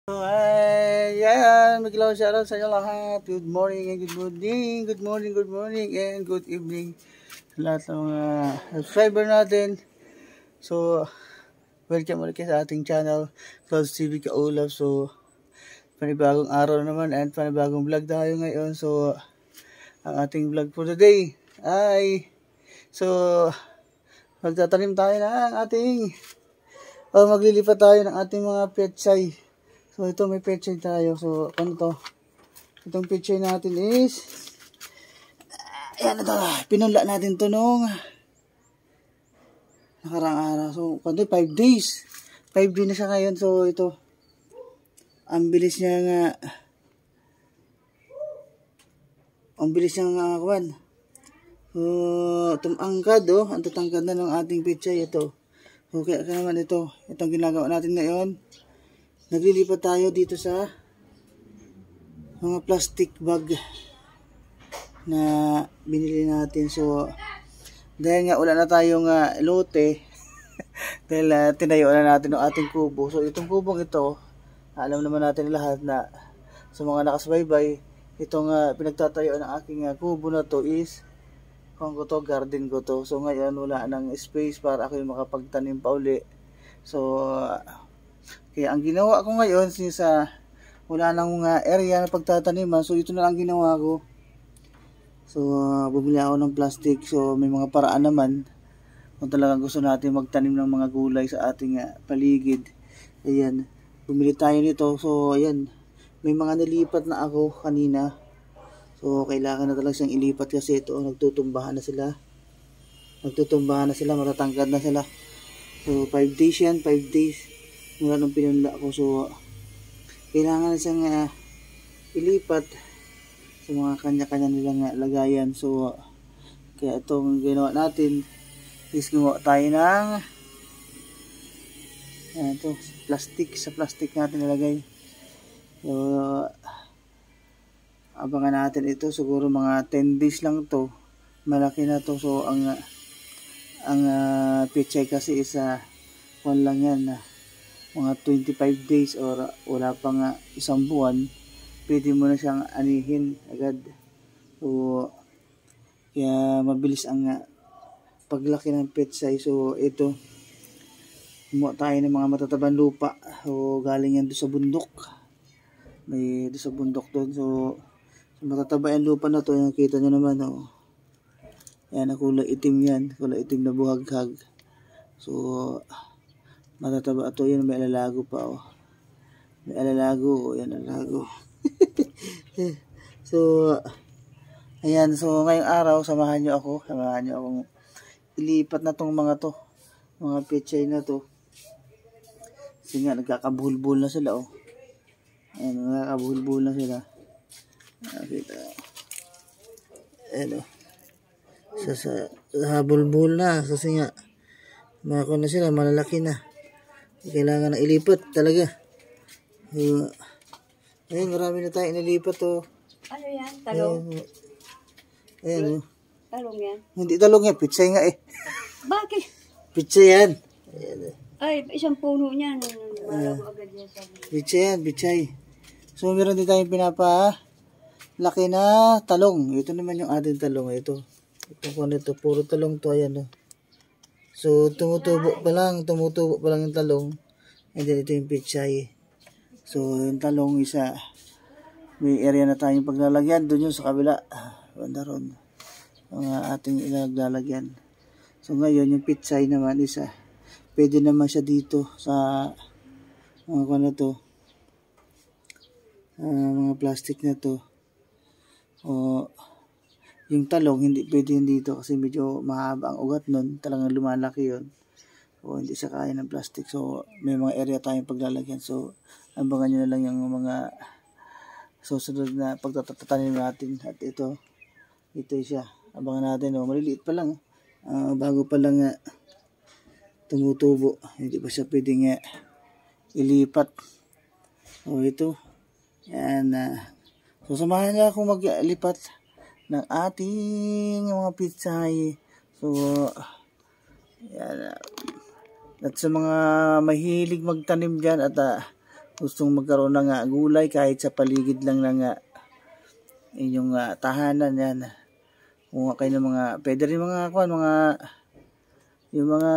Hi, yan, maglaw shoutout sa inyo lahat. Good morning and good morning, good morning, good morning and good evening sa lahat ng mga subscriber natin. So, welcome ulit sa ating channel, Clouds TV Kaulap. So, panibagong araw naman and panibagong vlog tayo ngayon. So, ang ating vlog for today ay, magtatanim tayo ng ating, maglilipat tayo ng ating mga petsay. So, ito may pechay tayo. So, ano to? Itong pechay natin is, ayan ito. Pinunla natin to nung nakarang araw. So, 5 days. 5 days na siya ngayon. So, ito. Ang bilis niya nga. Ang bilis niya nga kawan. So, tumangkad ang tatangkad na ng ating pechay ito. So, kaya naman ito. Itong ginagawa natin ngayon. Naglilipat tayo dito sa mga plastic bag na binili natin. So, dahil nga wala na tayong lote, dahil tinayo na natin ang ating kubo. So, itong kubong ito, alam naman natin lahat na sa mga nakasubaybay, itong pinagtatayo ng aking kubo na to is, garden ko to. So, ngayon wala nang space para ako yung makapagtanim pa uli. So, kaya ang ginawa ko ngayon, since wala nang area na pagtataniman, so ito na lang ginawa ko. So, bumili ako ng plastic. So, may mga paraan naman kung talagang gusto natin magtanim ng mga gulay sa ating paligid. Ayan, bumili tayo nito. So, ayan, may mga nilipat na ako kanina. So, kailangan na talaga siyang ilipat kasi ito, nagtutumbahan na sila. Matatangkad na sila. So, 5 days yan, 5 days. Mula nung pinunla ko. So, kailangan na siyang ilipat sa mga kanya-kanya nilang lagayan. So, kaya itong ginawa natin is gumawa tayo ng ito, plastic. Sa plastic natin nilagay. So, abangan natin ito. Siguro mga 10 days lang to. Malaki na to. So, ang pechay kasi is one lang yan mga 25 days or wala pang isang buwan, pwede mo na siyang anihin agad. So, kaya mabilis ang paglaki ng petsay. So, ito, kumuha tayo ng mga matatabang lupa. So, galing yan doon sa bundok. May doon sa bundok doon. So, matataba yung lupa na to. Yung kita nyo naman. Yan, kulay itim yan. Kulay itim na buhaghag. So, matataba ito. Yan, may alalago pa. May alalago. Yan, alalago. So, ayan. So, ngayong araw, samahan nyo akong ilipat na tong mga to. Mga pechay na to. Kasi nga, nagkakabulbul na sila. Ayan, nagkakabulbul na sila. Nakita. Ayan, sa bulbul na. Kasi nga, mga na sila, malalaki na. Kailangan na ilipat talaga. Ayun, marami na tayo inilipat Ano yan? Talong? Ayan Talong yan? Hindi talong yan, pitsay nga Bakit? Pitsay yan. Ayan. Ay, isang puno niyan. Malago agad yan sa Pitsay. So, meron din tayong laki na talong. Ito naman yung ating talong. Ito puro talong to. Ayan So, tumutubo pa lang yung talong. And then, ito yung pechay. So, yung talong isa, may area na tayong paglalagyan. Doon yung sa kabila. Banda ron. Ang ating ilalagyan. So, ngayon, yung pechay naman isa, pwede naman siya dito sa mga mga plastic na to. Yung talong, hindi pwede yun dito kasi medyo mahaba ang ugat nun. Talagang lumalaki yun. So, hindi siya kaya ng plastic. So, may mga area tayong paglalagyan. So, abangan nyo na lang yung mga susunod na pagtatatanim natin. At ito siya. Abangan natin. Maliliit pa lang. Bago pa lang tumutubo. Hindi pa siya pwedeng ilipat. So, ito. Yan. So, samahan niya akong maglipat ng ating mga pitsay. So, yan. At sa mga mahilig magtanim dyan at gustong magkaroon ng gulay kahit sa paligid lang ng inyong tahanan yan. Kung kayo ng mga, pwede rin mga yung mga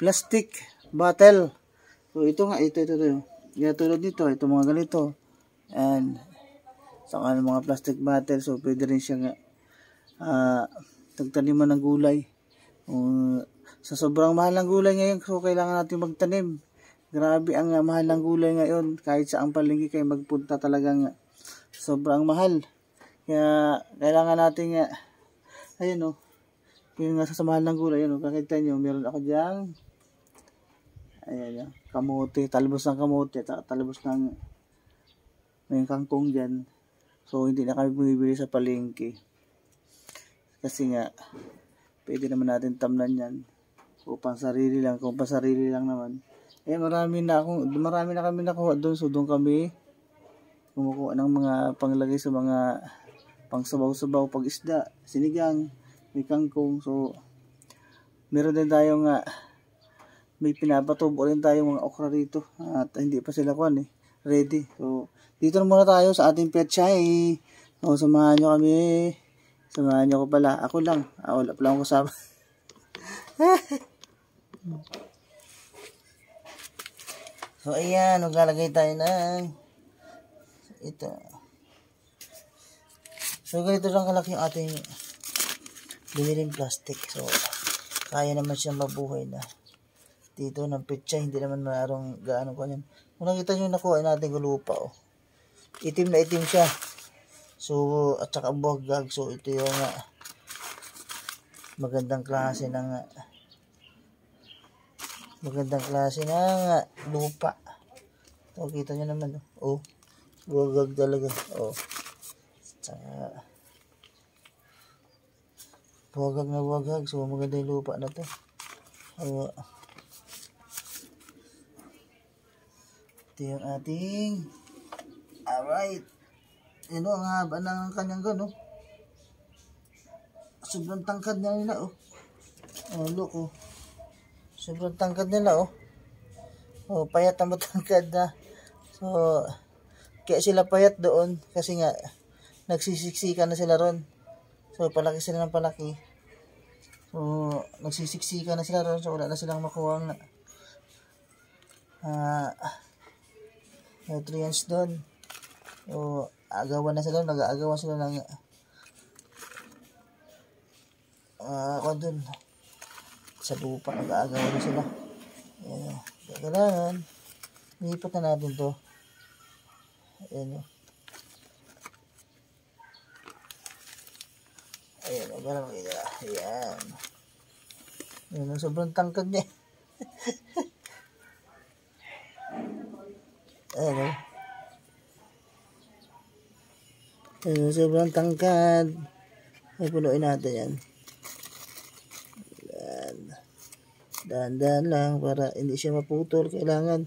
plastic bottle. So ito nga, ito. Yan tulad nito, ito mga ganito. And saka ng mga plastic bottle, so pwede rin siyang tagtaniman ng gulay. Sa sobrang mahal ng gulay ngayon, so kailangan natin magtanim. Grabe ang mahal ng gulay ngayon. Kahit sa ang palengke kayo magpunta, talagang sobrang mahal. Kaya kailangan natin ayun yung sa mahal ng gulay, kakita nyo, meron ako dyan. Ayan, kamote, talbos ng kamote, talbos ng may kangkong dyan. So hindi na kami bumibili sa palengke. Kasi nga, pwede naman natin tamnan yan. O pang sarili lang, kung pang sarili lang naman. Marami na kami nakuha doon. So doon kami kumukuha ng mga panglagay sa mga pang sabaw-sabaw, pag isda, sinigang, may kangkong. So meron din tayong may pinapatubo rin tayong mga okra rito. At hindi pa sila ready. So dito na muna tayo sa ating pechay. So samahan nyo kami. Samahan nyo ko pala. Ako lang. Wala pala akong kasama. So ayan, maglalagay tayo ng ito. So ganito lang kalaki yung ating biniling plastic. So kaya naman siyang mabuhay na dito ng pitsa. Hindi naman mayroong gaano ko yan. Kung nakita nyo, nakuha natin yung lupa. Itim na itim siya. So at saka buhaghag. So ito yung magandang klase ng lupa. So, kita nyo naman. Buwagag talaga. Tsaka, buwagag na buwagag. So, maganda yung lupa na to. Ito yung ating alright. Ang haba ng kanyang sobrang tangkad na nila. Look. Sobrang tangkad nila payat na matangkad na. So kaya sila payat doon kasi nga nagsisiksikan na sila ron. So palaki sila ng palaki. So nagsisiksikan na sila ron. So wala na silang makuha nutrients doon. So agawan na sila, nag-aagawan sila ng doon sa lupa, nag-aagawan na sila. Kailangan lipat na natin to. Para makita. Ayan, sobrang tangkad niya. Sobrang tangkad. Punuin natin yan. Dahan-dahan lang para hindi siya maputol. Kailangan.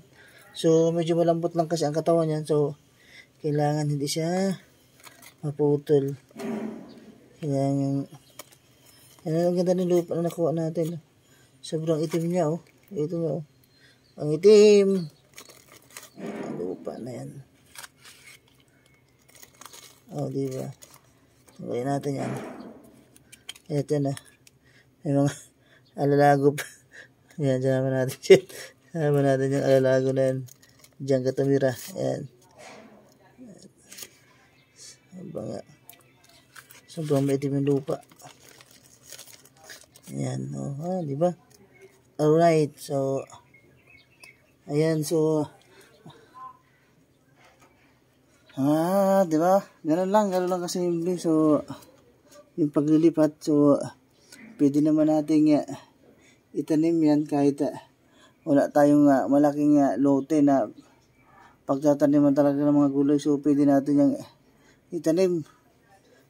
So medyo malambot lang kasi ang katawan niyan. So kailangan hindi siya maputol. Kailangan. Ang ganda ng lupa na nakuha natin. Sobrang itim niya. Ito nga. Ang itim. Ang lupa na yan. Diba? Gawin natin yan. Ito na. May mga alalago pa. Yan, sama natin yan. Sama natin yung alalago na yan. Diyan ka tumira. Yan. Sobrang maitim yung lupa. Yan. Diba? Alright. So, ayan. So, diba? Ganun lang kasi simple. So, yung paglilipat. So, pwede naman natin itanim yan kahit wala tayong malaking lote na pagtataniman talaga ng mga gulay. So pwede natin yung itanim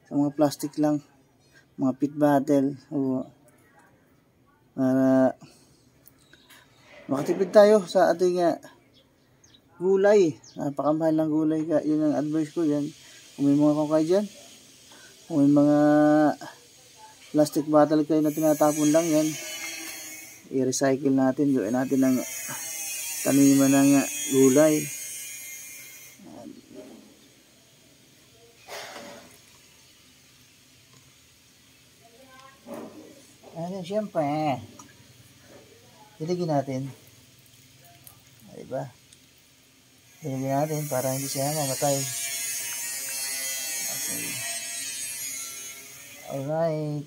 sa mga plastic lang, mga pit bottle, para makatipid tayo sa ating gulay. Napakamahal ng gulay. Yun ang advice ko yan. Kung may mga kukay dyan, kung may mga plastic bottle kayo na tinatapon lang, yan i-recycle natin, gawin natin ng taniman ng gulay. Ayan, siyempre, diligin natin. Diba? Diligin natin para hindi siya mamatay. Okay. Alright.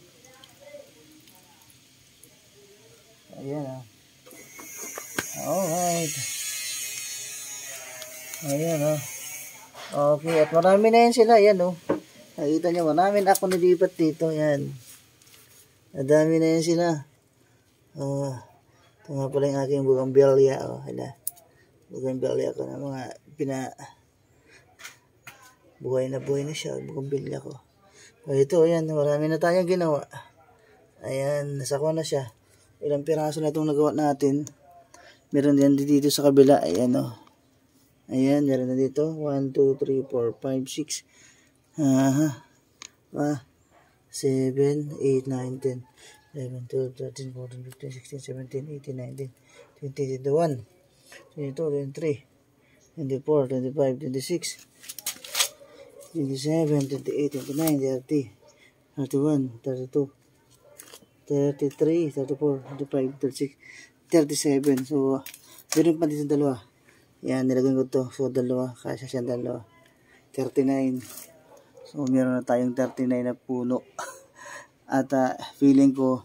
Ayan ah. Alright. Ayan oh. Okay, at marami na yan sila. Ayan oh. Nakita nyo, marami na ako nilipat dito. Ayan. Nadami na yan sila. Ito nga pala yung aking bougainvillea. Bougainvillea ko na mga buhay na siya. Bougainvillea ko. Ito, ayan. Marami na tayong ginawa. Ayan, nasakuha na siya. Ilang piraso na itong nagawa natin. Meron din dito sa kabila. Ayan o. Ayan, meron na dito. 1, 2, 3, 4, 5, 6. 7, 8, 9, 10, 11, 12, 13, 14, 15, 16, 17, 18, 19, 20, 21, 22, 23, 24, 25, 26, 27, 28, 29, 30, 31, 32, 33, 34, 35, 36, 37. So, meron pa dito dalawa. Yan, nilagyan ko to. So, dalawa. Kasya siya dalawa. 39. So, meron na tayong 39 na puno. At feeling ko,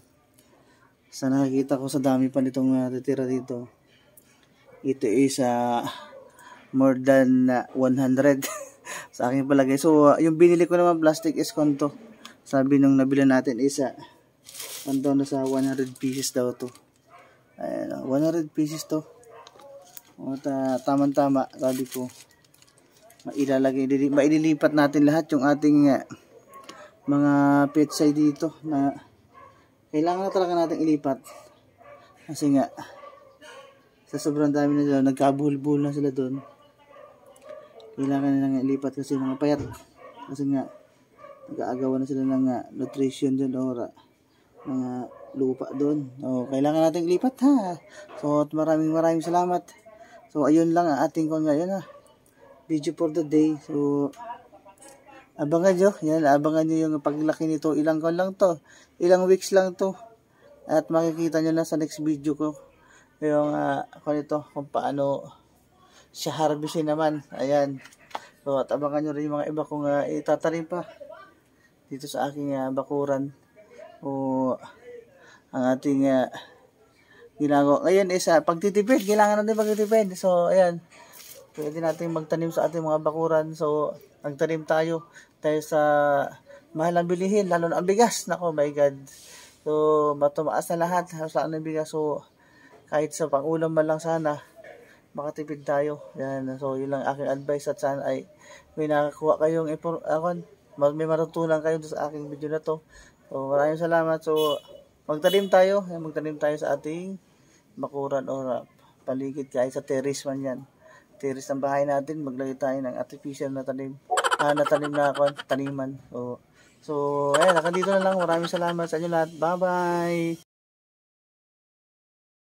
sa nakikita ko sa dami pa nitong natitira dito, ito is more than 100 sa aking palagay. So, yung binili ko naman plastic is konto. Sabi nung nabili natin is konto na sa 100 pieces daw to. Ayan, 100 pieces to. At tamang-tama, sabi ko, maililipat natin lahat yung ating mga petsay dito na kailangan na talaga natin ilipat kasi nga sa sobrang dami na sila, nagkabuhol-buhol na sila doon. Kailangan na lang ilipat kasi mga payat kasi nga nag-aagawan na sila ng nutrition doon or mga lupa doon. So, kailangan natin ilipat ha. So, maraming salamat. So, ayun lang ang ating ngayon video for the day. So, abangan nyo. Yan, abangan nyo yung paglaki nito. Ilang lang to. Ilang weeks lang to. At makikita nyo na sa next video ko. Yung, kung paano siya harvestin naman. Ayan. So, at abangan nyo rin yung mga iba kung itatanim pa. Dito sa aking bakuran. O, ang ating ginagawa. Ngayon is, pagtitipid. Kailangan natin pagtitipid. So, ayan. Pwede natin magtanim sa ating mga bakuran. So, magtanim tayo sa mahal ang bilihin, lalo na ang bigas. Nako, my God. So, matumaas na lahat sa ang bigas. So, kahit sa pang-ulam man lang sana, makatipid tayo. Yan. So, yun lang aking advice at sana ay may nakakuha kayong may matutunan kayo sa aking video na to. So, maraming salamat. So, magtanim tayo sa ating bakuran o paligid kahit sa terrace man yan. Terrace ng bahay natin, maglagay tayo ng artificial na taniman. So, ayan, nakandito na lang. Maraming salamat sa inyo lahat. Bye-bye!